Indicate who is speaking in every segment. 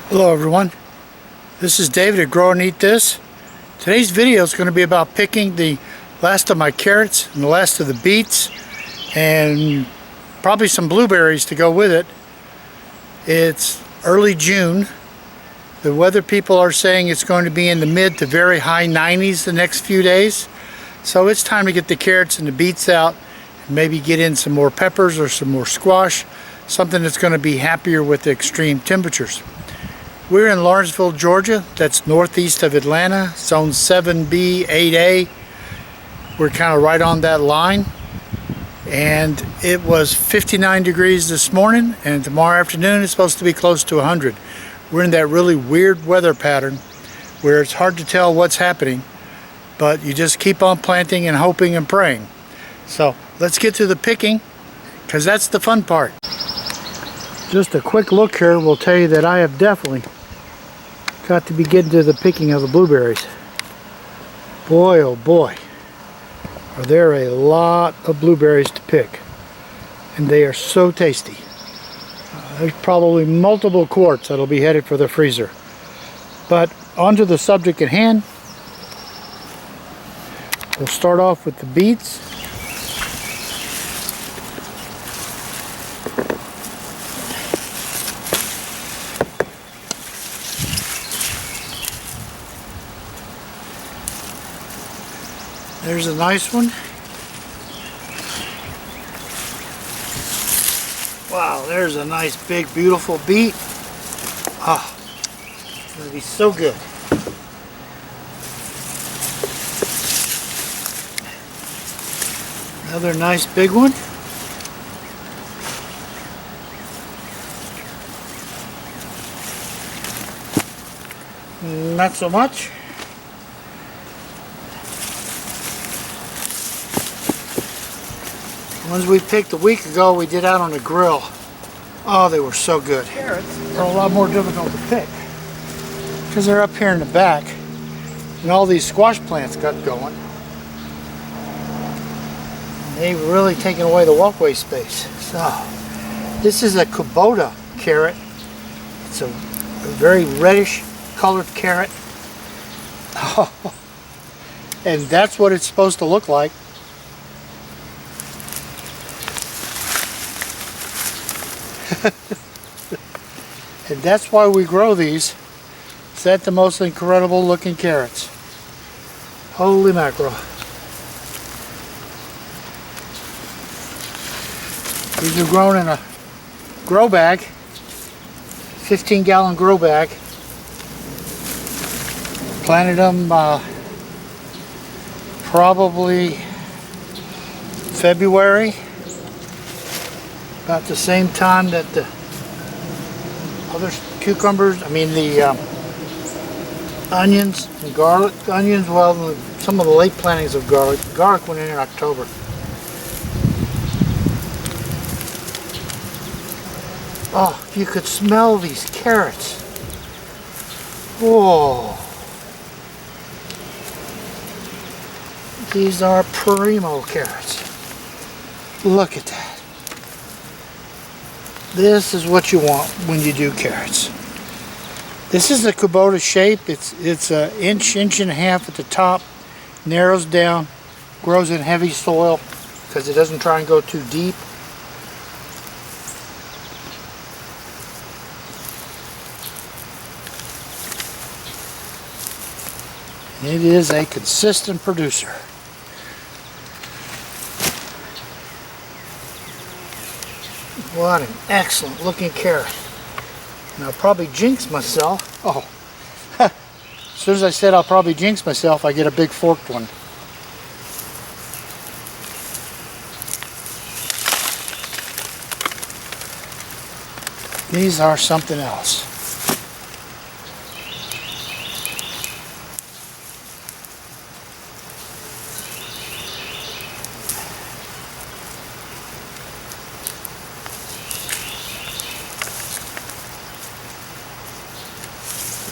Speaker 1: Hello everyone, this is David at Grow and Eat This. Today's video is going to be about picking the last of my carrots and the last of the beets and probably some blueberries to go with it. It's early June. The weather people are saying it's going to be in the mid to very high 90s the next few days. So it's time to get the carrots and the beets out and maybe get in some more peppers or some more squash, something that's going to be happier with the extreme temperatures. We're in Lawrenceville, Georgia. That's northeast of Atlanta, zone 7B, 8A. We're kind of right on that line. And it was 59 degrees this morning, and tomorrow afternoon it's supposed to be close to 100. We're in that really weird weather pattern where it's hard to tell what's happening, but you just keep on planting and hoping and praying. So let's get to the picking, because that's the fun part. Just a quick look here will tell you that I have definitely got to be getting to the picking of the blueberries. Boy, oh boy, are there a lot of blueberries to pick, and they are so tasty. There's probably multiple quarts that'll be headed for the freezer. But onto the subject at hand. We'll start off with the beets. There's a nice one. Wow, there's a nice big beautiful beet. Oh, it's going to be so good. Another nice big one. Not so much. Ones we picked a week ago, we did out on the grill. Oh, they were so good. Carrots are a lot more difficult to pick because they're up here in the back, and all these squash plants got going. And they've really taken away the walkway space. So, this is a Kuroda carrot. It's a very reddish colored carrot. Oh, and that's what it's supposed to look like. And that's why we grow these. Is that the most incredible looking carrots? Holy mackerel. These are grown in a grow bag, 15-gallon grow bag. Planted them probably February, about the same time that the other cucumbers, the onions and garlic. Onions, well, some of the late plantings of garlic. Garlic went in October. Oh, if you could smell these carrots. Whoa. These are primo carrots. Look at that. This is what you want when you do carrots. This is the Kuroda shape. It's an inch and a half at the top, narrows down, grows in heavy soil because it doesn't try and go too deep. It is a consistent producer. What an excellent looking carrot. And I'll probably jinx myself. Oh, as soon as I said I'll probably jinx myself, I get a big forked one. These are something else.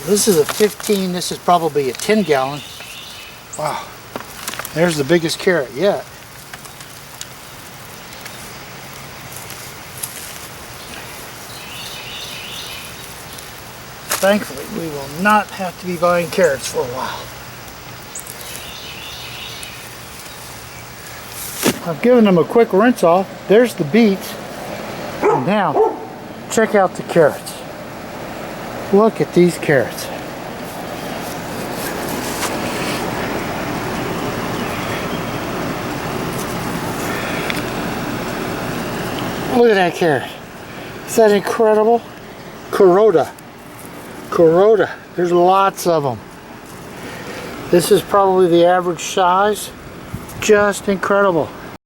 Speaker 1: This is a 15, this is probably a 10-gallon. Wow, there's the biggest carrot yet. thankfully we will not have to be buying carrots for a while. I've given them a quick rinse off. There's the beets. And now, check out the carrots. Look at these carrots. Look at that carrot. Is that incredible? Kuroda. Kuroda. There's lots of them. This is probably the average size. Just incredible.